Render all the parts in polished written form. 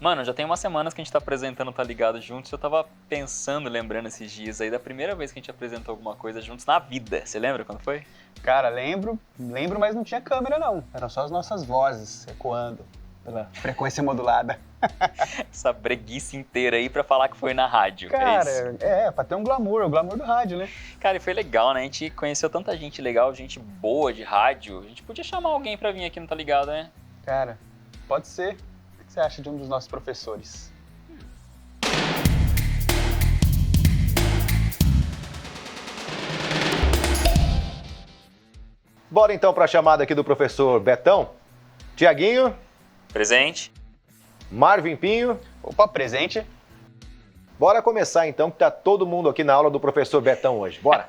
Mano, já tem umas semanas que a gente tá apresentando Tá Ligado juntos. Eu tava pensando, lembrando esses dias aí da primeira vez que a gente apresentou alguma coisa juntos na vida. Você lembra quando foi? Cara, lembro, mas não tinha câmera não. Eram só as nossas vozes ecoando pela frequência modulada. Essa breguice inteira aí pra falar que foi na rádio. Cara, pra ter um glamour, o glamour do rádio, né? Cara, e foi legal, né? A gente conheceu tanta gente legal, gente boa de rádio. A gente podia chamar alguém pra vir aqui no Tá Ligado, né? Cara, pode ser. O que você acha de um dos nossos professores? Bora então para a chamada aqui do professor Betão. Tiaguinho. Presente. Marvin Pinho. Opa, presente. Bora começar então, que tá todo mundo aqui na aula do professor Betão hoje. Bora.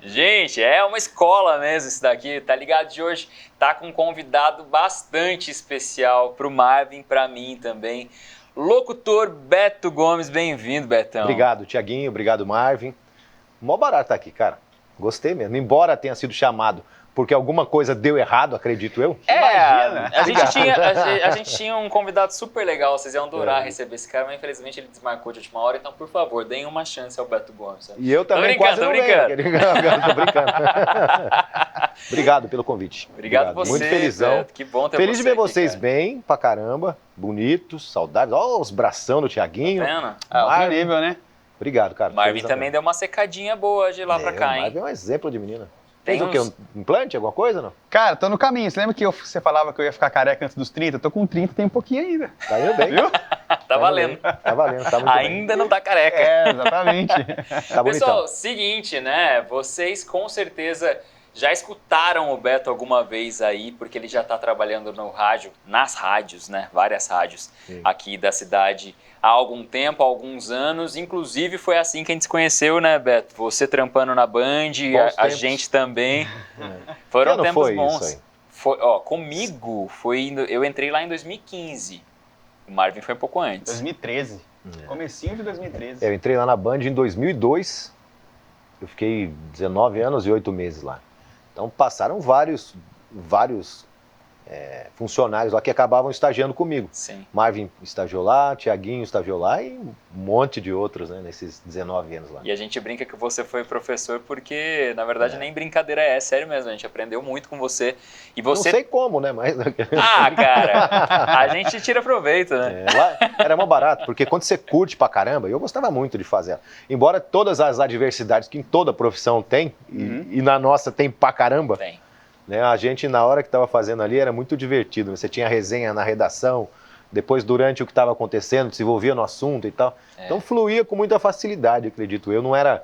Gente, é uma escola mesmo isso daqui. Tá Ligado de hoje tá com um convidado bastante especial pro Marvin, pra mim também. Locutor Beto Gomes, bem-vindo, Betão. Obrigado, Tiaguinho. Obrigado, Marvin. Mó barato tá aqui, cara. Gostei mesmo. Embora tenha sido chamado porque alguma coisa deu errado, acredito eu. Imagina. A gente tinha um convidado super legal, vocês iam adorar receber esse cara, mas infelizmente ele desmarcou de última hora, então por favor, deem uma chance ao Beto Gomes. E eu também tô quase brincando. Tô brincando. Obrigado pelo convite. Obrigado você, muito felizão. Beto, que bom ter Feliz você de ver aqui, vocês cara. bem, pra caramba. Bonitos, saudáveis. Ó, os bração do Tiaguinho. Tá vendo? Alto nível, né? Obrigado, cara. Marvin Felizão também mesmo. deu uma secadinha boa de lá pra cá, O Marvin hein? é um exemplo de menina. Tem Fez o quê? uns- Um implante, alguma coisa, não? Cara, tô no caminho. Você lembra que você falava que eu ia ficar careca antes dos 30? Eu tô com 30, tem um pouquinho ainda. Tá indo bem. Viu? Tá valendo. Tá valendo, tá muito bem. Ainda não tá careca. É, exatamente. Tá bonitão. Pessoal, seguinte, né? Vocês com certeza já escutaram o Beto alguma vez aí, porque ele já tá trabalhando no rádio, nas rádios, né? Várias rádios Sim. aqui da cidade há algum tempo, há alguns anos. Inclusive foi assim que a gente se conheceu, né, Beto? Você trampando na Band, Bons a tempos. gente também. Que Foram ano tempos foi bons. isso aí? Foi, ó, comigo eu entrei lá em 2015. O Marvin foi um pouco antes. 2013. Comecinho de 2013. Eu entrei lá na Band em 2002. Eu fiquei 19 anos e 8 meses lá. Então passaram vários funcionários lá que acabavam estagiando comigo. Sim. Marvin estagiou lá, Tiaguinho estagiou lá e um monte de outros, né, nesses 19 anos lá. E a gente brinca que você foi professor porque, na verdade, nem brincadeira é sério mesmo. A gente aprendeu muito com você. E você... Não sei como, né, mas... Ah, cara, a gente tira proveito, né? Lá era mó barato, porque quando você curte pra caramba, eu gostava muito de fazer ela. Embora todas as adversidades que em toda profissão tem, e na nossa tem pra caramba, Tem. né, a gente na hora que estava fazendo ali era muito divertido. Você tinha resenha na redação, depois durante o que estava acontecendo, desenvolvia no assunto e tal. Então fluía com muita facilidade, acredito eu. Não era...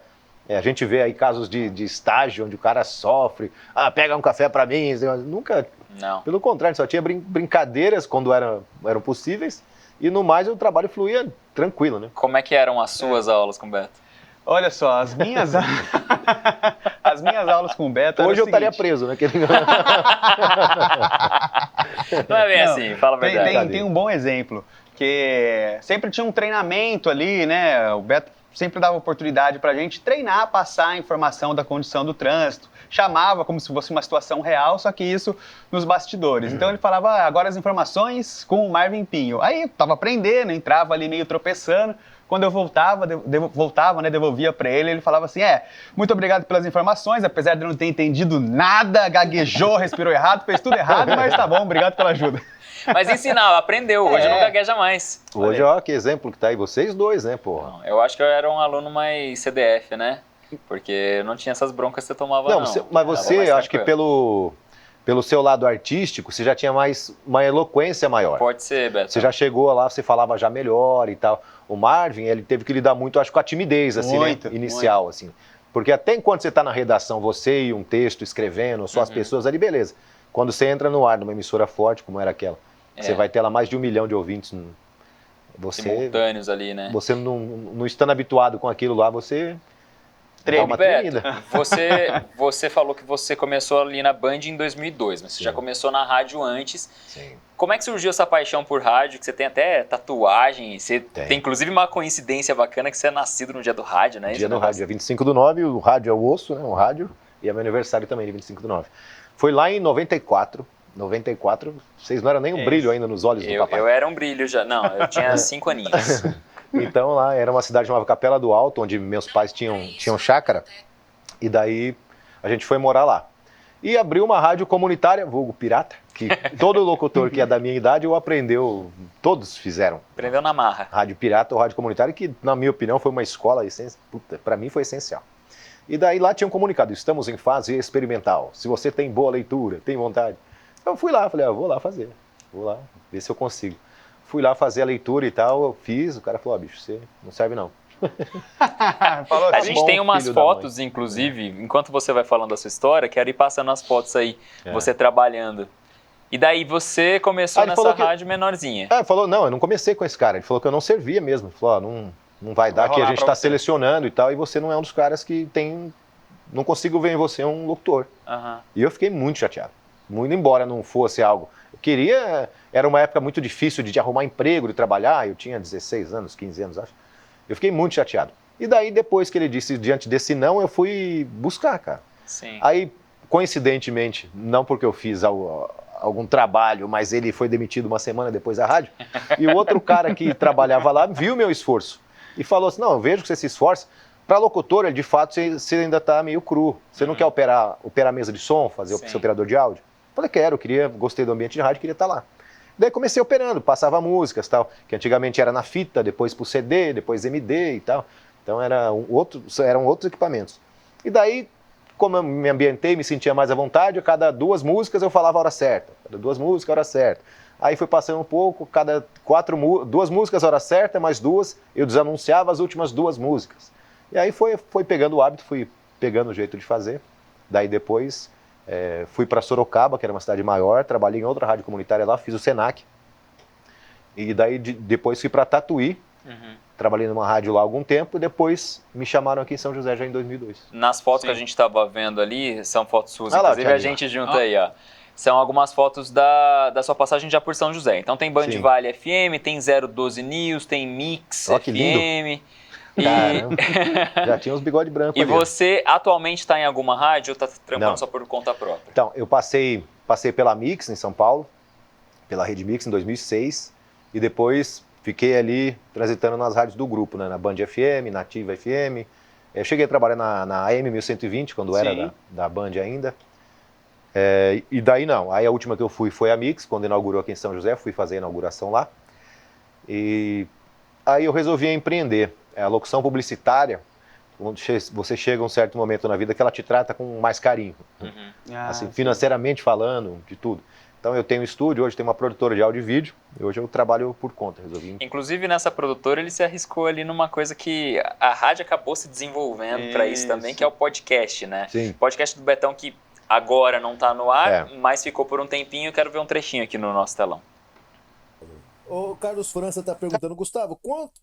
a gente vê aí casos de estágio onde o cara sofre, pega um café pra mim, nunca... Não. Pelo contrário, só tinha brincadeiras quando eram possíveis e no mais o trabalho fluía tranquilo, né? Como é que eram as suas aulas com o Beto? Olha só, as minhas aulas com o Beto Hoje eu estaria seguinte. preso, né? Não é bem Não, assim, fala a verdade. Tem um bom exemplo, que sempre tinha um treinamento ali, né? O Beto sempre dava oportunidade pra gente treinar, passar a informação da condição do trânsito, chamava como se fosse uma situação real, só que isso nos bastidores. Então ele falava, agora as informações com o Marvin Pinho. Aí eu tava aprendendo, entrava ali meio tropeçando. Quando eu voltava, devolvia para ele, ele falava assim, muito obrigado pelas informações, apesar de eu não ter entendido nada, gaguejou, respirou errado, fez tudo errado, mas tá bom, obrigado pela ajuda. Mas ensinava, aprendeu. Hoje não gagueja mais. Hoje, ó, que exemplo que tá aí, vocês dois, né, porra? Eu acho que eu era um aluno mais CDF, né? Porque não tinha essas broncas que você tomava, não. Mas você, mais acho que tranquilo. pelo seu lado artístico, você já tinha uma eloquência maior. Pode ser, Beto. Você já chegou lá, você falava já melhor e tal. O Marvin, ele teve que lidar muito, acho, com a timidez, assim, Muito, né? Inicial, assim. Porque até enquanto você está na redação, você e um texto escrevendo, só as pessoas ali, beleza. Quando você entra no ar numa emissora forte, como era aquela, você vai ter lá mais de 1 milhão de ouvintes. Você, simultâneos ali, né? você não estando habituado com aquilo lá, você... dá uma Beto, tremida. você falou que você começou ali na Band em 2002, mas você já começou na rádio antes. Sim. Como é que surgiu essa paixão por rádio? Que você tem até tatuagem, você tem inclusive uma coincidência bacana que você é nascido no dia do rádio, né? Dia do rádio, dia 25/9, o rádio é o osso, né? O rádio, e é meu aniversário também, dia 25/9. Foi lá em 94, 94, vocês não eram nem um brilho ainda nos olhos do papai. Eu era um brilho já. Não, eu tinha 5 aninhos. Então lá era uma cidade chamada Capela do Alto, onde meus pais tinham chácara, e daí a gente foi morar lá. E abriu uma rádio comunitária, vulgo pirata, que todo locutor que é da minha idade aprendeu, todos fizeram. Aprendeu na marra. Rádio pirata ou rádio comunitária, que na minha opinião foi uma escola, para mim foi essencial. E daí lá tinha um comunicado, estamos em fase experimental, se você tem boa leitura, tem vontade. Eu fui lá, falei, vou lá fazer, vou lá, ver se eu consigo. Fui lá fazer a leitura e tal, eu fiz, o cara falou, bicho, você não serve não. Falou A assim, gente tem umas filho da fotos, inclusive, enquanto você vai falando a sua história, quero ir passando as fotos aí, você trabalhando. E daí você começou nessa rádio menorzinha. Falou, não, eu não comecei com esse cara, ele falou que eu não servia mesmo, ele falou, não vai dar, que a gente está selecionando e tal, e você não é um dos caras que não consigo ver em você um locutor. E eu fiquei muito chateado, muito embora não fosse algo, eu queria, era uma época muito difícil de arrumar emprego, de trabalhar, eu tinha 16 anos, 15 anos, acho. Eu fiquei muito chateado. E daí, depois que ele disse, diante desse não, eu fui buscar, cara. Sim. Aí, coincidentemente, não porque eu fiz algum trabalho, mas ele foi demitido uma semana depois da rádio, e o outro cara que trabalhava lá viu meu esforço e falou assim, não, eu vejo que você se esforça. Para locutor, de fato, você ainda está meio cru. Você não quer operar a mesa de som, fazer ser operador de áudio? Eu falei, quero, gostei do ambiente de rádio, queria estar lá. Daí comecei operando, passava músicas tal, que antigamente era na fita, depois pro CD, depois MD e tal. Então eram outros equipamentos. E daí, como eu me ambientei, me sentia mais à vontade, a cada 2 músicas eu falava a hora certa. Cada 2 músicas, a hora certa. Aí foi passando um pouco, cada 2 músicas, a hora certa, mais 2, eu desanunciava as últimas 2 músicas. E aí foi pegando o hábito, fui pegando o jeito de fazer. Daí depois... fui para Sorocaba, que era uma cidade maior, trabalhei em outra rádio comunitária lá, fiz o Senac. E daí depois fui para Tatuí, trabalhei numa rádio lá há algum tempo, e depois me chamaram aqui em São José já em 2002. Nas fotos que a gente estava vendo ali, são fotos suas, inclusive a gente junta aí, ó. São algumas fotos da sua passagem já por São José. Então tem Band Vale FM, tem 012 News, tem Mix FM. Que lindo. Caramba, já tinha uns bigode branco E ali. você atualmente está em alguma rádio ou está trampando só por conta própria? Então, eu passei pela Mix em São Paulo, pela Rede Mix em 2006, e depois fiquei ali transitando nas rádios do grupo, né, na Band FM, na Ativa FM. Eu cheguei a trabalhar na AM 1120, quando era da Band ainda. E daí não, aí a última que eu fui foi a Mix, quando inaugurou aqui em São José, fui fazer a inauguração lá. E aí eu resolvi empreender. A locução publicitária, você chega a um certo momento na vida que ela te trata com mais carinho, assim, financeiramente falando, de tudo. Então eu tenho um estúdio, hoje tenho uma produtora de áudio e vídeo, e hoje eu trabalho por conta, resolvi. Inclusive nessa produtora ele se arriscou ali numa coisa que a rádio acabou se desenvolvendo para isso também, que é o podcast, né? Sim. O podcast do Betão que agora não está no ar, mas ficou por um tempinho, eu quero ver um trechinho aqui no nosso telão. O Carlos França está perguntando, Gustavo,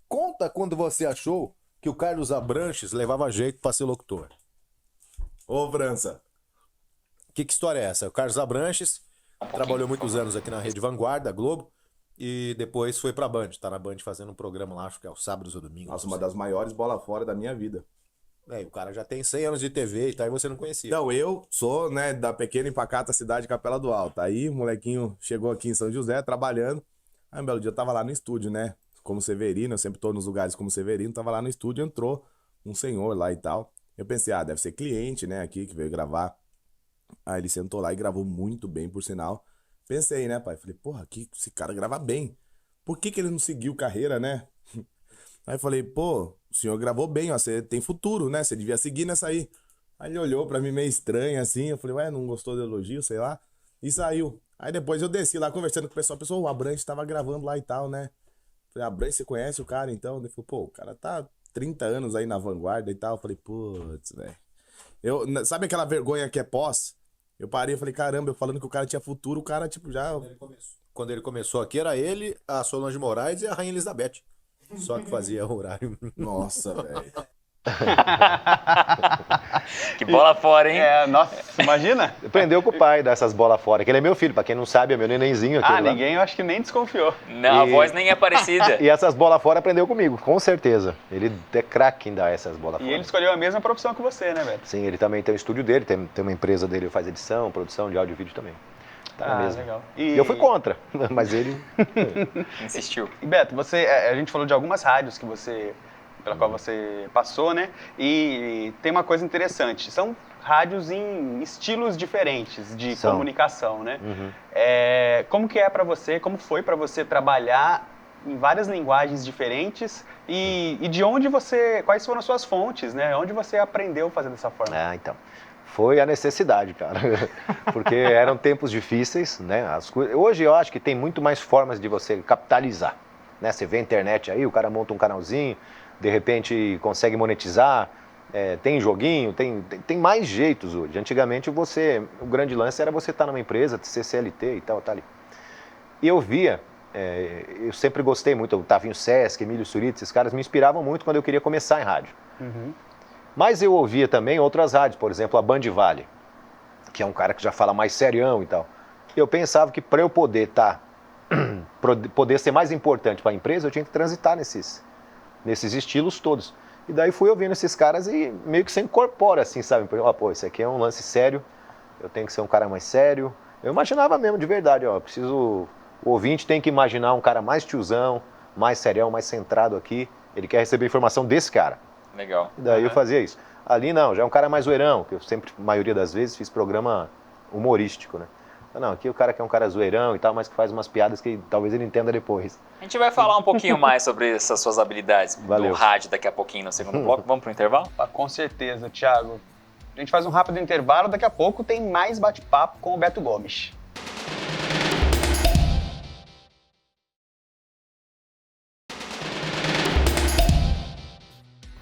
conta quando você achou que o Carlos Abranches levava jeito para ser locutor. Ô, França, que história é essa? O Carlos Abranches trabalhou muitos anos aqui na Rede Vanguarda, Globo, e depois foi pra Band. Tá na Band fazendo um programa lá, acho que é os sábados ou domingos. Nossa, uma das maiores bola fora da minha vida. O cara já tem 100 anos de TV e tal, e você não conhecia. Não, eu sou, né, da pequena e pacata cidade de Capela do Alto. Aí o molequinho chegou aqui em São José, trabalhando. Aí um belo dia eu tava lá no estúdio, né? Como Severino, eu sempre tô nos lugares como Severino, tava lá no estúdio, entrou um senhor lá e tal. Eu pensei, deve ser cliente, né, aqui que veio gravar. Aí ele sentou lá e gravou muito bem, por sinal. Pensei, né, pai? Falei, porra, esse cara grava bem. Por que ele não seguiu carreira, né? Aí eu falei, pô, o senhor gravou bem, ó, você tem futuro, né? Você devia seguir nessa aí. Aí ele olhou pra mim meio estranho, assim. Eu falei, não gostou do elogio, sei lá. E saiu. Aí depois eu desci lá conversando com o pessoal, o Abranches tava gravando lá e tal, né? Falei, Abranches, você conhece o cara então? Ele falou, pô, o cara tá 30 anos aí na vanguarda e tal. Eu falei, putz, velho. Sabe aquela vergonha que é pós? Eu parei e falei, caramba, eu falando que o cara tinha futuro, o cara, tipo, já... Quando ele começou aqui, era ele, a Solange Moraes e a Rainha Elizabeth. Só que fazia horário. Nossa, velho. Que bola fora, hein? Nossa, imagina? Aprendeu com o pai dessas bolas fora, que ele é meu filho, pra quem não sabe, é meu nenenzinho aqui. Ninguém, eu acho que nem desconfiou. Não, a voz nem é parecida. E essas bolas fora aprendeu comigo, com certeza. Ele é craque em dar essas bolas fora. E ele escolheu a mesma profissão que você, né, Beto? Sim, ele também tem um estúdio dele, tem uma empresa dele que faz edição, produção de áudio e vídeo também. Tá mesmo. legal. E eu fui contra, mas ele... Insistiu. E Beto, a gente falou de algumas rádios pela qual você passou, né? E tem uma coisa interessante, são rádios em estilos diferentes de comunicação, né? Uhum. Como que é para você, como foi para você trabalhar em várias linguagens diferentes e de onde quais foram as suas fontes, né? Onde você aprendeu a fazer dessa forma? Então, foi a necessidade, cara, porque eram tempos difíceis, né? Hoje eu acho que tem muito mais formas de você capitalizar, né? Você vê a internet aí, o cara monta um canalzinho, de repente consegue monetizar, tem joguinho, tem mais jeitos hoje. Antigamente o grande lance era você estar numa empresa, ser CLT e tal, tá ali. E eu via, eu sempre gostei muito, o Tavinho Sesc, Emílio Surita, esses caras me inspiravam muito quando eu queria começar em rádio. Uhum. Mas eu ouvia também outras rádios, por exemplo, a Band Vale, que é um cara que já fala mais serião e tal. E eu pensava que para eu poder poder ser mais importante para a empresa, eu tinha que transitar nesses estilos todos. E daí fui ouvindo esses caras e meio que se incorpora assim, sabe? Pô, esse aqui é um lance sério, eu tenho que ser um cara mais sério. Eu imaginava mesmo, de verdade, o ouvinte tem que imaginar um cara mais tiozão, mais serião, mais centrado aqui. Ele quer receber informação desse cara. Legal. E daí eu fazia isso. Ali não, já é um cara mais zoeirão, que eu sempre, a maioria das vezes, fiz programa humorístico, né? Não, aqui o cara que é um cara zoeirão e tal, mas que faz umas piadas que talvez ele entenda depois. A gente vai falar um pouquinho mais sobre essas suas habilidades Valeu. do rádio daqui a pouquinho no segundo bloco. Vamos pro intervalo? Com certeza, Thiago. A gente faz um rápido intervalo, daqui a pouco tem mais bate-papo com o Beto Gomes.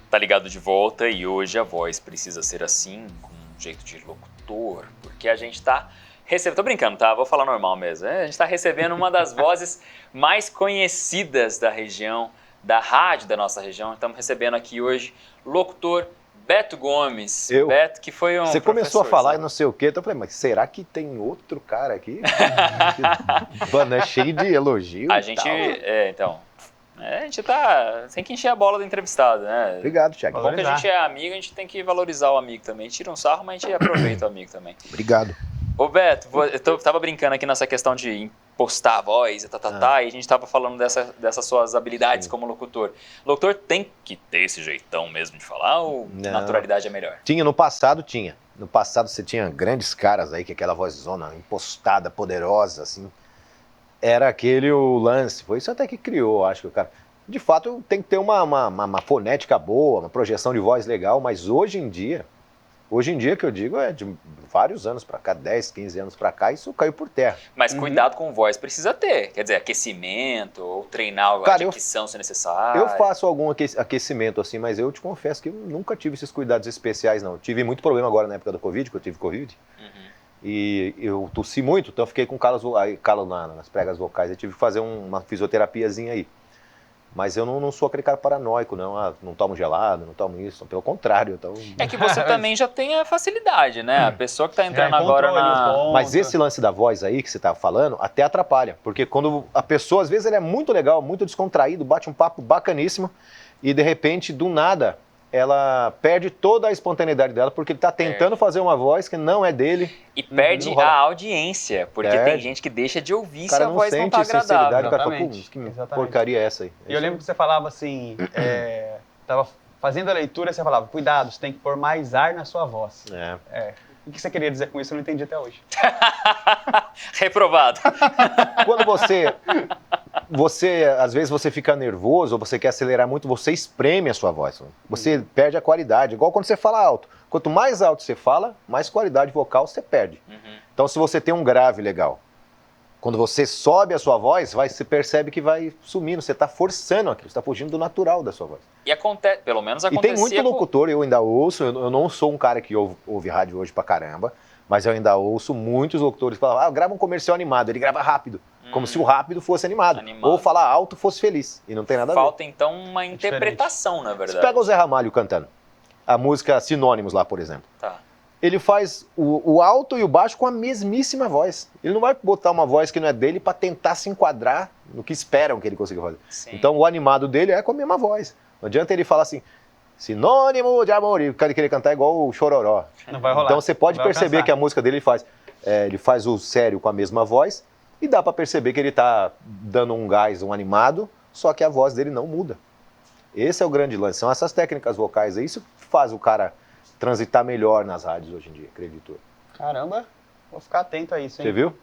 Tá ligado de volta e hoje a voz precisa ser assim, com um jeito de locutor, porque a gente tá recebendo... Tô brincando, tá? Vou falar normal mesmo. A gente tá recebendo uma das vozes mais conhecidas da região, da rádio da nossa região. Estamos recebendo aqui hoje locutor Beto Gomes. Beto, que foi um Você começou a falar e sabe? não sei o quê, então eu falei, mas será que tem outro cara aqui? Mano, é cheio de elogio A e gente... tal. A gente tem que encher a bola do entrevistado, né? Obrigado, Thiago. Bom que a gente é amigo, a gente tem que valorizar o amigo também. A gente tira um sarro, mas a gente aproveita o amigo também. Obrigado. Ô Beto, eu tava brincando aqui nessa questão de impostar a voz, e e a gente tava falando dessas suas habilidades como locutor. Locutor tem que ter esse jeitão mesmo de falar ou Não. naturalidade é melhor? No passado tinha. No passado você tinha grandes caras aí, que aquela vozona impostada, poderosa, assim. Era aquele o lance. Foi isso até que criou, acho que o cara... De fato, tem que ter uma fonética boa, uma projeção de voz legal, mas hoje em dia que eu digo é de vários anos pra cá, 10, 15 anos pra cá, isso caiu por terra. Mas cuidado com voz precisa ter, quer dizer, aquecimento ou treinar a dicção se necessário. Eu faço algum aquecimento assim, mas eu te confesso que eu nunca tive esses cuidados especiais, não. Tive muito problema agora na época do Covid, que eu tive Covid. E eu tossi muito, então eu fiquei com calo nas pregas vocais. Eu tive que fazer uma fisioterapiazinha aí. Mas eu não sou aquele cara paranoico, não. Não tomo gelado, não tomo isso. Pelo contrário. É que você também já tem a facilidade, né? A pessoa que tá entrando agora na... Mas esse lance da voz aí que você tá falando até atrapalha. Porque quando a pessoa, às vezes, ele é muito legal, muito descontraído, bate um papo bacaníssimo e, de repente, do nada... ela perde toda a espontaneidade dela, porque ele tá tentando fazer uma voz que não é dele. E perde a audiência, porque tem gente que deixa de ouvir se a voz não tá agradável. O cara fala, pô, que porcaria é essa aí? E eu lembro que você falava assim, tava fazendo a leitura, você falava, cuidado, você tem que pôr mais ar na sua voz. O que você queria dizer com isso, eu não entendi até hoje. Reprovado. Quando você, às vezes você fica nervoso ou você quer acelerar muito, você espreme a sua voz. Você perde a qualidade, igual quando você fala alto. Quanto mais alto você fala, mais qualidade vocal você perde. Então se você tem um grave legal, quando você sobe a sua voz, você percebe que vai sumindo, você está forçando aquilo, você está fugindo do natural da sua voz. E acontece, pelo menos acontecia... E tem muito locutor, eu ainda ouço, eu não sou um cara que ouve rádio hoje pra caramba, mas eu ainda ouço muitos locutores que falam, grava um comercial animado, ele grava rápido, como se o rápido fosse animado, ou falar alto fosse feliz, e não tem nada a ver. Falta então uma interpretação, na verdade. Você pega o Zé Ramalho cantando, a música Sinônimos lá, por exemplo. Ele faz o alto e o baixo com a mesmíssima voz. Ele não vai botar uma voz que não é dele para tentar se enquadrar no que esperam que ele consiga fazer. Sim. Então o animado dele é com a mesma voz. Não adianta ele falar assim, sinônimo de amor, e o cara querer cantar igual o Chororó. Não vai rolar. Então você pode perceber que a música dele faz ele faz o sério com a mesma voz e dá para perceber que ele está dando um gás, um animado, só que a voz dele não muda. Esse é o grande lance, são essas técnicas vocais aí, isso que faz o cara transitar melhor nas rádios hoje em dia, acredito eu. Caramba, vou ficar atento a isso, hein? Você viu?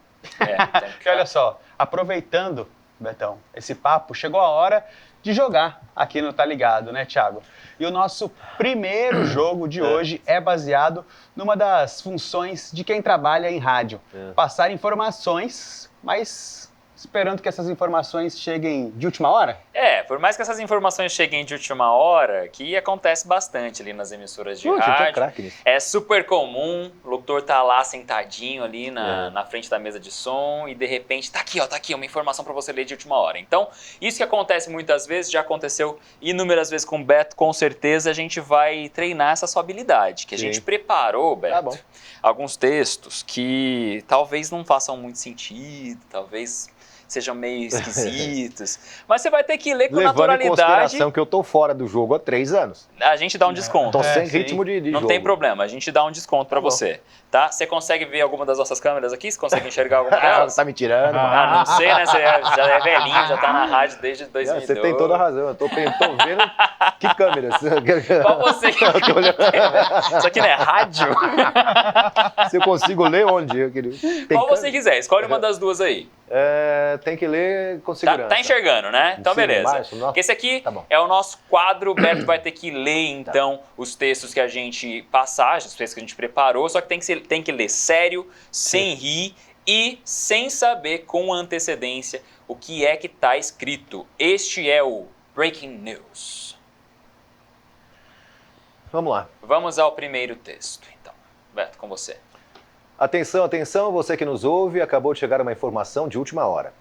Porque olha só, aproveitando, Betão, esse papo, chegou a hora de jogar aqui no Tá Ligado, né, Thiago? E o nosso primeiro jogo de hoje é baseado numa das funções de quem trabalha em rádio. Passar informações, mas esperando que essas informações cheguem de última hora? Por mais que essas informações cheguem de última hora, que acontece bastante ali nas emissoras de rádio, craque nisso. é super comum, o locutor tá lá sentadinho ali na frente da mesa de som e de repente tá aqui uma informação para você ler de última hora. Então, isso que acontece muitas vezes, já aconteceu inúmeras vezes com o Beto, com certeza a gente vai treinar essa sua habilidade, que a gente preparou, Beto, Tá bom. alguns textos que talvez não façam muito sentido, talvez sejam meio esquisitos, mas você vai ter que ler com Levando em naturalidade. consideração que eu tô fora do jogo há 3 anos. A gente dá um desconto. Tô sem sim. ritmo de Não jogo. tem problema, a gente dá um desconto pra bom. você, tá? Você consegue ver alguma das nossas câmeras aqui? Você consegue enxergar alguma delas? Tá me tirando. mano. Ah, não sei, né? Você já é velhinho, já tá na rádio desde 2002. Você tem toda a razão. Eu tô vendo que câmeras. Qual você que tô olhando. Isso aqui não é rádio? Se eu consigo ler onde? Tem Qual você câmera? quiser, escolhe uma das duas aí. Tem que ler com segurança. Tá enxergando, né? Então, Em cima, beleza. embaixo, não? Porque esse aqui Tá bom. é o nosso quadro. O Beto vai ter que ler, então, os textos que a gente passar, os textos que a gente preparou, só que tem que ler sério, sem rir e sem saber com antecedência o que é que tá escrito. Este é o Breaking News. Vamos lá. Vamos ao primeiro texto, então. Beto, com você. Atenção, atenção, você que nos ouve, acabou de chegar uma informação de última hora.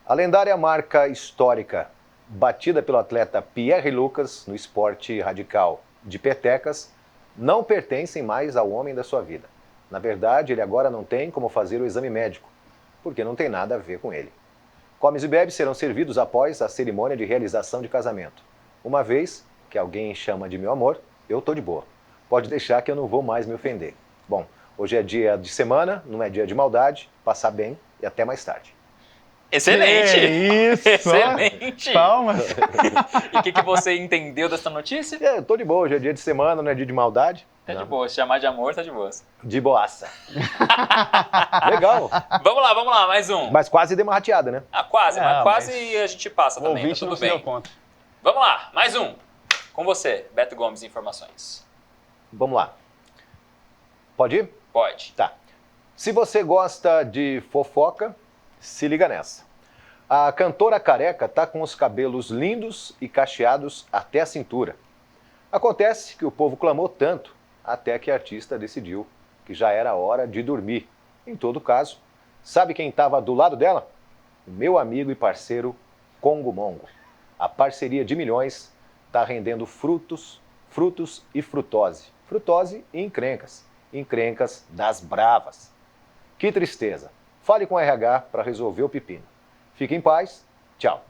A lendária marca histórica batida pelo atleta Pierre Lucas no esporte radical de petecas não pertencem mais ao homem da sua vida. Na verdade, ele agora não tem como fazer o exame médico, porque não tem nada a ver com ele. Comes e bebes serão servidos após a cerimônia de realização de casamento. Uma vez que alguém chama de meu amor, eu tô de boa. Pode deixar que eu não vou mais me ofender. Bom, hoje é dia de semana, não é dia de maldade, passar bem e até mais tarde. Excelente! Que isso! Excelente! Palmas! E o que você entendeu dessa notícia? Eu tô de boa, hoje é dia de semana, não é dia de maldade. Tá de Não. boa, se chamar de amor, tá de boa. De boaça. Legal. Vamos lá, mais um. Mas quase deu uma rateada, né? Quase, mas Não, quase mas a gente passa O também, tá ouvinte tudo não se deu bem. conta. Vamos lá, mais um. Com você, Beto Gomes, informações. Vamos lá. Pode ir? Pode. Tá. Se você gosta de fofoca, se liga nessa. A cantora careca tá com os cabelos lindos e cacheados até a cintura. Acontece que o povo clamou tanto até que a artista decidiu que já era hora de dormir. Em todo caso, sabe quem estava do lado dela? Meu amigo e parceiro Congo Mongo. A parceria de milhões está rendendo frutos e frutose. Frutose e encrencas. Encrencas das bravas. Que tristeza. Fale com a RH para resolver o pepino. Fique em paz. Tchau.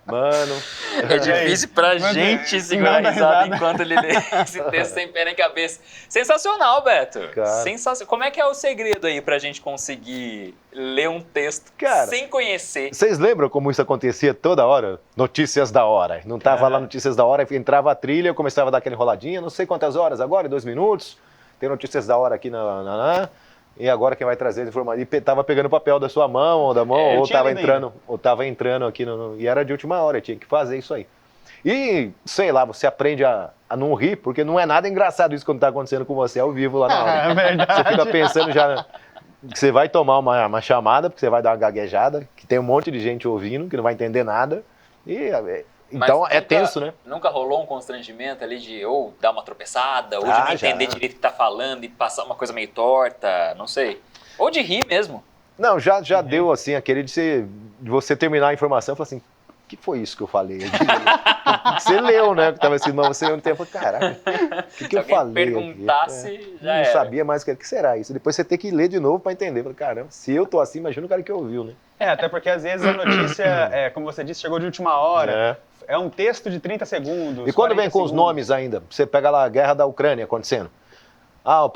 Mano. É difícil pra Mas gente segurar a não dá risada risada. enquanto ele lê esse texto sem pé nem cabeça. Sensacional, Beto. Cara. Como é que é o segredo aí pra gente conseguir ler um texto Cara. sem conhecer? Vocês lembram como isso acontecia toda hora? Notícias da hora. Não tava lá Notícias da Hora, entrava a trilha, eu começava a dar aquela enroladinha, não sei quantas horas agora, 2 minutos. Tem Notícias da Hora aqui e agora quem vai trazer as informações? E tava pegando o papel da sua mão, ou da mão, eu ou tinha tava lido entrando, ou tava entrando aqui e era de última hora, tinha que fazer isso aí. E, sei lá, você aprende a não rir, porque não é nada engraçado isso quando tá acontecendo com você ao vivo lá na hora. É verdade. Você fica pensando já que você vai tomar uma chamada, porque você vai dar uma gaguejada, que tem um monte de gente ouvindo, que não vai entender nada. Então Mas é tenso, né? Nunca rolou um constrangimento ali de ou dar uma tropeçada, ou de Ah, não entender já. direito o que tá falando e passar uma coisa meio torta, não sei. Ou de rir mesmo. Não, já deu assim, aquele de você terminar a informação e falar assim, o que foi isso que eu falei? Você leu, né? Que tava assim, mas você leu no tempo, caralho, o que Se eu alguém falei? perguntasse, aqui? já Não era. sabia mais o que será isso. Depois você tem que ler de novo pra entender. Falei, caramba, se eu tô assim, imagina o cara que ouviu, né? Até porque às vezes a notícia, como você disse, chegou de última hora. É um texto de 30 segundos. E quando vem 40 com os segundos. nomes ainda, você pega lá a guerra da Ucrânia acontecendo. Ah,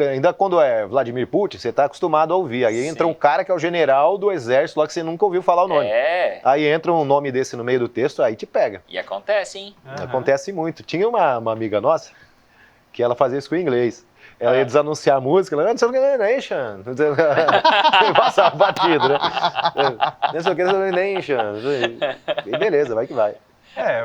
ainda quando é Vladimir Putin, você está acostumado a ouvir. Aí entra um cara que é o general do exército lá que você nunca ouviu falar o nome. Aí entra um nome desse no meio do texto, aí te pega. E acontece, hein? Acontece muito. Tinha uma amiga nossa que ela fazia isso com o inglês. Ela ia desanunciar a música, ela não sei o que, Nation. Passava batido, né? Não sei o que, Nation. E beleza, vai que vai.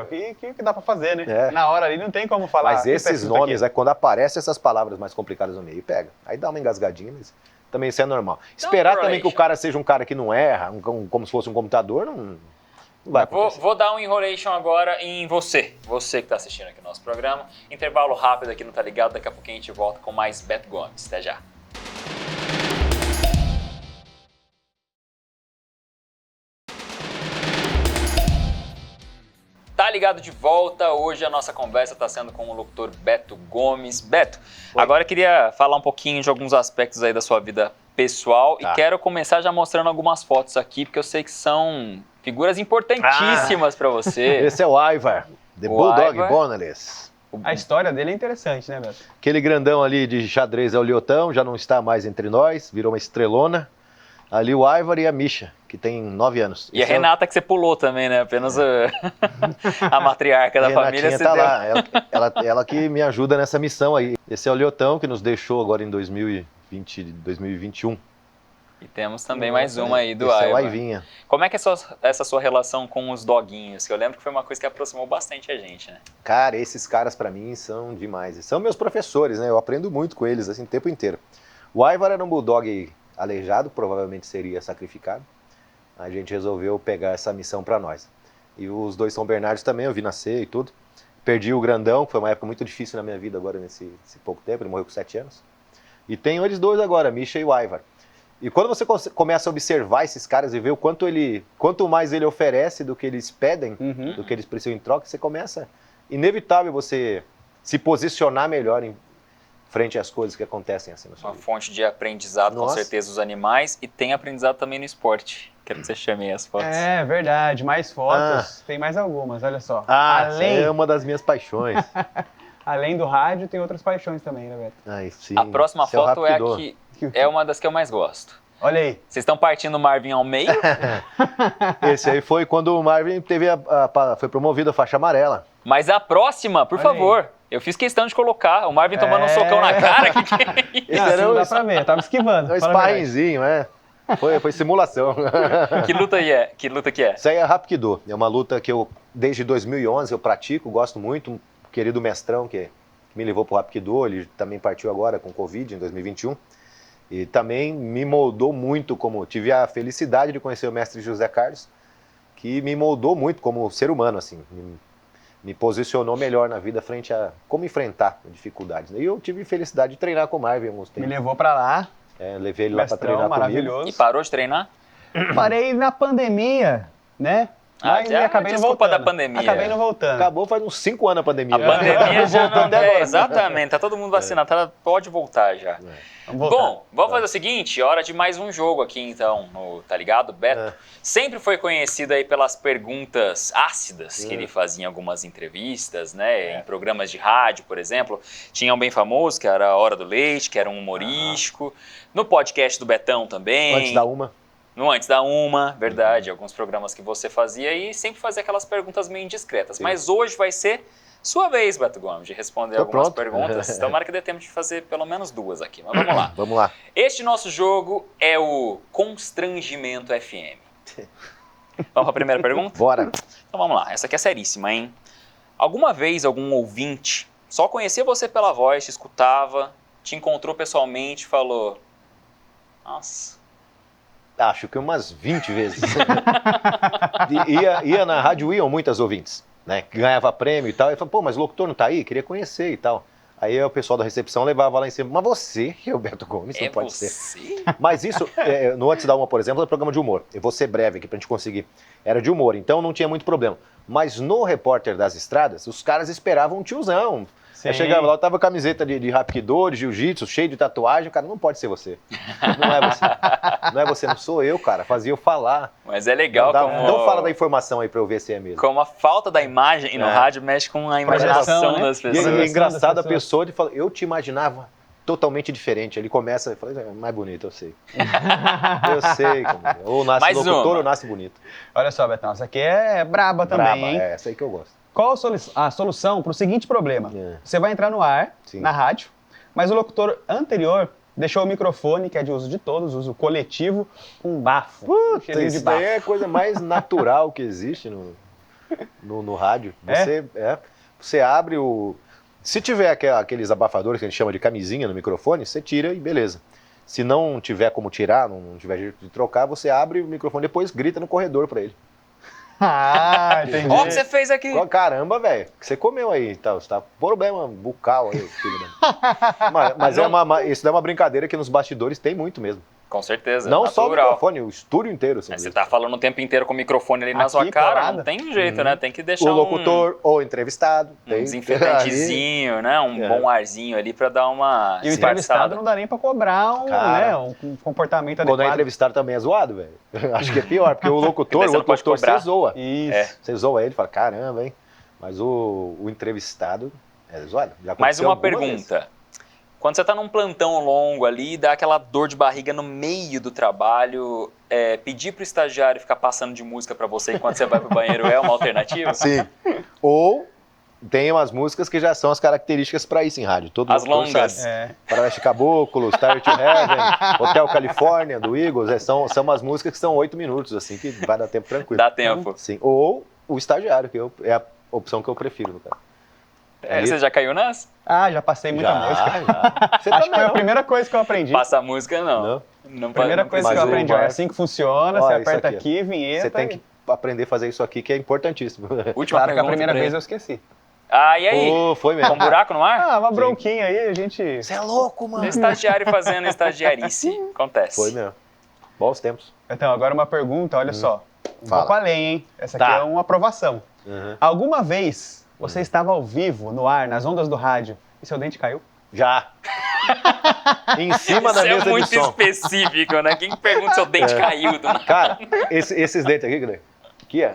O que dá pra fazer, né? É. Na hora ali não tem como falar. Mas "O que tá esses escrito nomes, aqui?" quando aparecem essas palavras mais complicadas no meio, pega. Aí dá uma engasgadinha, mas também isso é normal. Esperar também que o cara seja um cara que não erra, como se fosse um computador, não vai acontecer. Vou dar um enrolation agora em você que está assistindo aqui no nosso programa. Intervalo rápido aqui no Tá Ligado, daqui a pouquinho a gente volta com mais Beto Gomes. Até já. Tá ligado de volta, hoje a nossa conversa está sendo com o locutor Beto Gomes. Beto, agora eu queria falar um pouquinho de alguns aspectos aí da sua vida pessoal e quero começar já mostrando algumas fotos aqui, porque eu sei que são figuras importantíssimas para você. Esse é o Ivar, The Bulldog Boneless. A história dele é interessante, né, Beto? Aquele grandão ali de xadrez é o Liotão, já não está mais entre nós, virou uma estrelona. Ali o Ivar e a Misha, que tem 9 anos. E a Renata que você pulou também, né? Apenas a matriarca da família. Você tá lá, ela que me ajuda nessa missão aí. Esse é o Liotão, que nos deixou agora em 2021. E temos também mais uma aí do Esse Ivar. é o Aivinha. Como é que é essa sua relação com os doguinhos? Que eu lembro que foi uma coisa que aproximou bastante a gente, né? Cara, esses caras pra mim são demais. São meus professores, né? Eu aprendo muito com eles, assim, o tempo inteiro. O Ivar era um bulldog aleijado, provavelmente seria sacrificado. A gente resolveu pegar essa missão para nós. E os dois São Bernardos também, eu vi nascer e tudo. Perdi o grandão, que foi uma época muito difícil na minha vida agora, nesse pouco tempo, ele morreu com 7 anos. E tenho eles dois agora, a Misha e o Ivar. E quando você começa a observar esses caras e ver o quanto mais ele oferece do que eles pedem, do que eles precisam em troca, você começa, inevitável você se posicionar melhor em frente às coisas que acontecem assim na sua vida. Uma fonte de aprendizado, com certeza, dos animais, e tem aprendizado também no esporte. Quero que você chame aí as fotos. É verdade, mais fotos. Tem mais algumas, olha só. É uma das minhas paixões. Além do rádio, tem outras paixões também, né, Beto? Ai, sim. A próxima foto é uma das que eu mais gosto. Olha aí. Vocês estão partindo o Marvin ao meio? Esse aí foi quando o Marvin foi promovido a faixa amarela. Mas a próxima, por favor. Eu fiz questão de colocar. O Marvin tomando um socão na cara. Que é isso? Esse não dá pra ver, eu tava esquivando. É um sparringzinho, Foi simulação. Que luta que é? Isso aí é Hapkido. É uma luta que eu, desde 2011, eu pratico, gosto muito. Um querido mestrão que me levou pro Hapkido, ele também partiu agora com Covid em 2021. E também me moldou muito tive a felicidade de conhecer o mestre José Carlos, que me moldou muito como ser humano, assim. Me posicionou melhor na vida frente a como enfrentar dificuldades. E eu tive felicidade de treinar com o Marvin alguns tempos. Me levou pra lá. Levei ele lá pra treinar maravilhoso. comigo. E parou de treinar? Parei na pandemia, né? Mas acabei não desculpa voltando. da pandemia. Acabei não voltando. Acabou faz uns 5 anos a pandemia. A pandemia já não agora. Exatamente, tá todo mundo vacinado, pode voltar já. Bom, vamos fazer o seguinte, hora de mais um jogo aqui então, tá ligado? Beto sempre foi conhecido aí pelas perguntas ácidas que ele fazia em algumas entrevistas, né? Em programas de rádio, por exemplo. Tinha um bem famoso, que era a Hora do Leite, que era um humorístico. No podcast do Betão também. Antes da Uma. No Antes da Uma, verdade, alguns programas que você fazia e sempre fazia aquelas perguntas meio indiscretas. Sim. Mas hoje vai ser sua vez, Beto Gomes, de responder algumas perguntas. Tomara que dê tempo de fazer pelo menos 2 aqui, mas vamos lá. Vamos lá. Este nosso jogo é o Constrangimento FM. Vamos para a primeira pergunta? Bora. Então vamos lá, essa aqui é seríssima, hein? Alguma vez algum ouvinte só conhecia você pela voz, te escutava, te encontrou pessoalmente e falou: nossa... Acho que umas 20 vezes. ia na rádio, iam muitas ouvintes, né? Ganhava prêmio e tal. E falava, pô, mas o locutor não tá aí? Queria conhecer e tal. Aí o pessoal da recepção levava lá em cima. Mas você, Roberto Gomes, não pode ser. Mas isso, no Antes da Uma, por exemplo, é um programa de humor. Eu vou ser breve aqui pra gente conseguir. Era de humor, então não tinha muito problema. Mas no Repórter das Estradas, os caras esperavam um tiozão. Sim. Aí chegava lá, eu tava com camiseta de Hapkido, de jiu-jitsu, cheio de tatuagem, cara, não pode ser você. Não é você. Não é você, não sou eu, cara. Fazia eu falar. Mas é legal Não fala da informação aí pra eu ver se é mesmo. como a falta da imagem no rádio mexe com a imaginação Projeção, né? das E pessoas. é engraçado a pessoas. pessoa de falar, eu te imaginava totalmente diferente. Ele começa e fala, é mais bonito, eu sei. Eu sei. Como é. Ou nasce Mais locutor uma. ou nasce bonito. Olha só, Betão, essa aqui é braba também, Braba, hein? é essa aí que eu gosto. Qual a solução para o seguinte problema? É. Você vai entrar no ar, Sim. na rádio, mas o locutor anterior deixou o microfone, que é de uso de todos, uso coletivo, com bafo. Um cheirinho de Isso daí bafo. é a coisa mais natural que existe no rádio. Você abre o... Se tiver aqueles abafadores que a gente chama de camisinha no microfone, você tira e beleza. Se não tiver como tirar, não tiver jeito de trocar, você abre o microfone e depois grita no corredor pra ele. Ah, entendi. Ó o que você fez aqui. Caramba, velho, o que você comeu aí? Tá, você tá com problema bucal aí, filho da... Mas isso daí é uma brincadeira que nos bastidores tem muito mesmo. Com certeza. Não só o natural. microfone, o estúdio inteiro. Assim, Você tá falando o tempo inteiro com o microfone ali na Aqui, sua cara, colado. não tem jeito, né? Tem que deixar o locutor ou o entrevistado. um tem desinfetantezinho, né? Um É. bom arzinho ali pra dar uma E o entrevistado não dá nem pra cobrar Cara, um comportamento Quando é adequado. entrevistado também é zoado, velho. Acho que é pior, porque o locutor, Porque você o não pode locutor cobrar. você zoa. Isso. É. Você zoa ele e fala, caramba, hein? Mas o entrevistado é zoado. Já Mais aconteceu uma algumas pergunta. vezes. Quando você tá num plantão longo ali, dá aquela dor de barriga no meio do trabalho, pedir pro estagiário ficar passando de música pra você enquanto você vai pro banheiro é uma alternativa? Sim. Ou tem umas músicas que já são as características para isso em rádio. Todo As locutor longas. sabe. É. Paraeste Caboclo, Star to Heaven, Hotel California, do Eagles, são umas músicas que são 8 minutos, assim, que vai dar tempo tranquilo. Dá tempo. Sim. Ou o estagiário, que é a opção que eu prefiro, no caso. Você já caiu nessa? Ah, já passei muita música. Já. Você Acho que também foi a não. primeira coisa que eu aprendi. Passa a música, não. Não? Não Primeira não coisa que eu Mas o aprendi, ó, é Marcos- assim que funciona, Ó, você isso aperta aqui, ó. aqui, vinheta. Você tem que aprender a fazer isso aqui, que é importantíssimo. Última Claro que a pergunta primeira pra vez ele. eu esqueci. Ah, e aí? Pô, foi Com mesmo. um buraco no ar? Ah, uma bronquinha aí, a gente... Você é louco, mano. Estagiário fazendo estagiarice. Acontece. Foi mesmo. Bons tempos. Então, agora uma pergunta, olha só. Um Fala. pouco além, hein? Essa aqui Tá. é uma aprovação. Uhum. Alguma vez você estava ao vivo, no ar, nas ondas do rádio, e seu dente caiu? Já. Em cima Isso da mesa é muito de som. específico, né? Quem pergunta se o dente caiu do nada? Cara, esses dentes aqui, Guilherme, aqui, ó.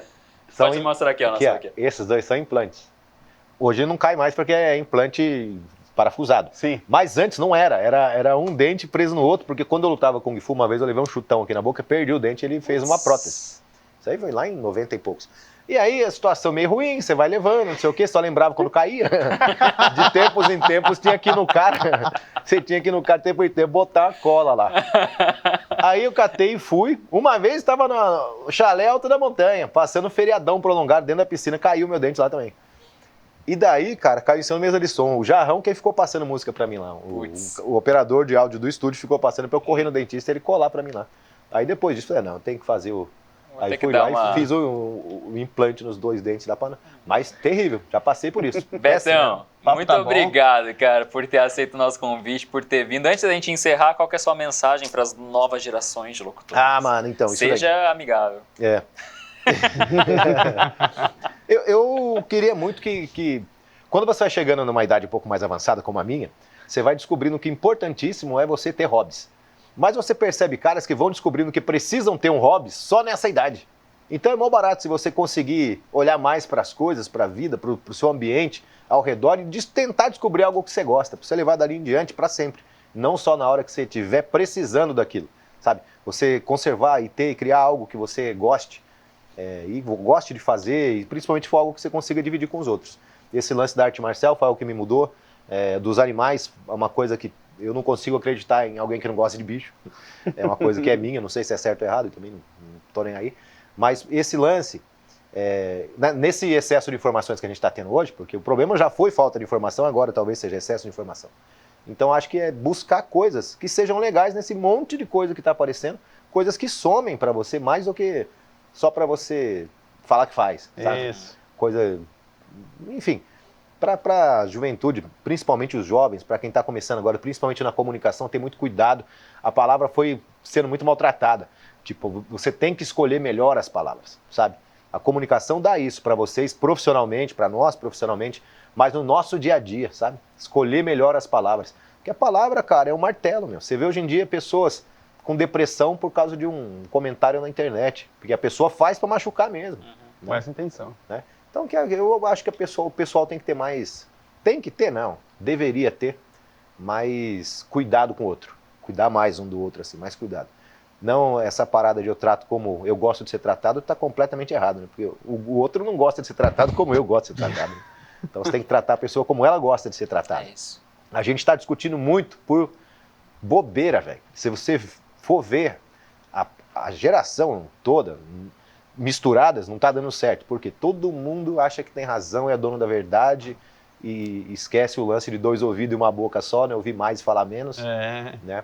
São Pode mostrar aqui, ó. aqui, ó. Esses dois são implantes. Hoje não cai mais porque é implante parafusado. Sim. Mas antes não era. Era um dente preso no outro, porque quando eu lutava com o Kung Fu, uma vez eu levei um chutão aqui na boca, perdi o dente e ele fez uma prótese. Isso aí foi lá em 90 e poucos. E aí a situação meio ruim, você vai levando, não sei o quê, só lembrava quando caía. De tempos em tempos tinha que ir no cara, você tinha que ir no cara tempo em tempo botar a cola lá. Aí eu catei e fui. Uma vez estava no chalé alto da montanha, passando feriadão prolongado dentro da piscina, caiu meu dente lá também. E daí, cara, caiu em cima da mesa de som. O Jarrão quem ficou passando música pra mim lá. O operador de áudio do estúdio ficou passando pra eu correr no dentista e ele colar pra mim lá. Aí depois disso, eu falei, não, tem que fazer o... Vou Aí ter que fui dar lá uma- e fiz o implante nos dois dentes da pana. Mas terrível, já passei por isso. Betão, Papo muito tá bom. obrigado, cara, por ter aceito o nosso convite, por ter vindo. Antes da gente encerrar, qual que é a sua mensagem para as novas gerações de locutores? Ah, mano, então, isso daí. Seja amigável. É. eu queria muito que quando você vai chegando numa idade um pouco mais avançada, como a minha, você vai descobrindo que importantíssimo é você ter hobbies. Mas você percebe caras que vão descobrindo que precisam ter um hobby só nessa idade. Então é mó barato se você conseguir olhar mais para as coisas, para a vida, para o seu ambiente ao redor e tentar descobrir algo que você gosta, para você levar dali em diante para sempre. Não só na hora que você estiver precisando daquilo, sabe? Você conservar e ter e criar algo que você goste, e goste de fazer, e principalmente for algo que você consiga dividir com os outros. Esse lance da arte marcial foi algo que me mudou, dos animais, é uma coisa que eu não consigo acreditar em alguém que não gosta de bicho, é uma coisa que é minha, não sei se é certo ou errado, eu também não tô nem aí, mas esse lance, nesse excesso de informações que a gente está tendo hoje, porque o problema já foi falta de informação, agora talvez seja excesso de informação. Então acho que é buscar coisas que sejam legais nesse monte de coisa que está aparecendo, coisas que somem para você mais do que só para você falar que faz, sabe? Isso. Coisa, enfim, para a juventude, principalmente os jovens, para quem está começando agora, principalmente na comunicação, ter muito cuidado. A palavra foi sendo muito maltratada. Tipo, você tem que escolher melhor as palavras, sabe? A comunicação dá isso para vocês profissionalmente, para nós profissionalmente, mas no nosso dia a dia, sabe? Escolher melhor as palavras. Porque a palavra, cara, é um martelo, meu. Você vê hoje em dia pessoas com depressão por causa de um comentário na internet, porque a pessoa faz para machucar mesmo. Com essa intenção. Né? Então eu acho que o pessoal tem que ter mais... Tem que ter, não. Deveria ter mais cuidado com o outro. Cuidar mais um do outro, assim, mais cuidado. Não essa parada de eu trato como eu gosto de ser tratado, está completamente errado, né? Porque o outro não gosta de ser tratado como eu gosto de ser tratado. Né? Então você tem que tratar a pessoa como ela gosta de ser tratada. É isso. A gente está discutindo muito por bobeira, velho. Se você for ver a geração toda misturadas, não está dando certo. Porque todo mundo acha que tem razão, é dono da verdade e esquece o lance de 2 ouvidos e uma boca só, né? Ouvir mais e falar menos. Né?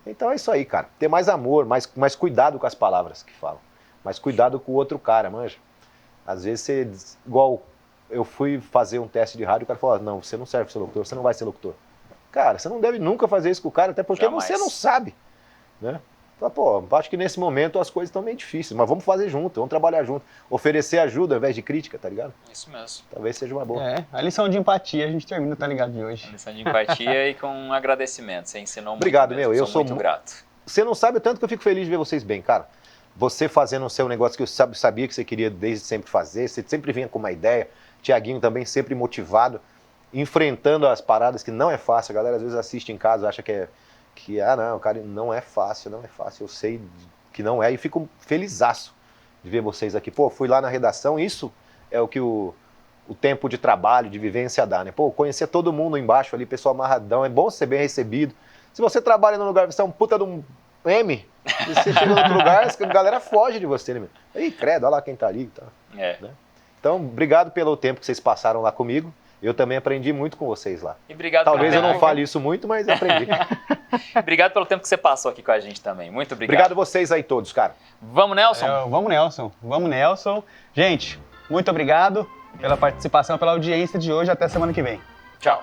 Então é isso aí, cara. Ter mais amor, mais cuidado com as palavras que falam. Mais cuidado com o outro cara, manja. Às vezes você... Igual eu fui fazer um teste de rádio e o cara falou, não, você não serve para ser locutor, você não vai ser locutor. Cara, você não deve nunca fazer isso com o cara, até porque Jamais. você não sabe, né? Fala, pô, acho que nesse momento as coisas estão meio difíceis, mas vamos fazer junto, vamos trabalhar junto. Oferecer ajuda ao invés de crítica, tá ligado? Isso mesmo. Talvez seja uma boa. A lição de empatia a gente termina, tá ligado, de Uma hoje. lição de empatia e com um agradecimento. Você ensinou muito. Obrigado, mesmo. meu. Eu sou sou muito grato. Você não sabe o tanto que eu fico feliz de ver vocês bem, cara. Você fazendo o seu negócio que eu sabia que você queria desde sempre fazer, você sempre vinha com uma ideia. Tiaguinho também sempre motivado, enfrentando as paradas que não é fácil. A galera às vezes assiste em casa, acha não, cara, não é fácil. Eu sei que não é e fico felizaço de ver vocês aqui. Pô, fui lá na redação, isso é o que o tempo de trabalho, de vivência dá, né? Pô, conhecer todo mundo embaixo ali, pessoal amarradão, é bom ser bem recebido. Se você trabalha num lugar, você é um puta de um M, e você chega em outro lugar, a galera foge de você, né, meu? Aí, credo, olha lá quem tá ali. Tá, É. né? Então, obrigado pelo tempo que vocês passaram lá comigo. Eu também aprendi muito com vocês lá. E obrigado Talvez eu pelo não tempo. fale isso muito, mas aprendi. Obrigado pelo tempo que você passou aqui com a gente também. Muito obrigado. Obrigado vocês aí todos, cara. Vamos, Nelson? Vamos, Nelson. Vamos, Nelson. Gente, muito obrigado pela participação, pela audiência de hoje. Até semana que vem. Tchau.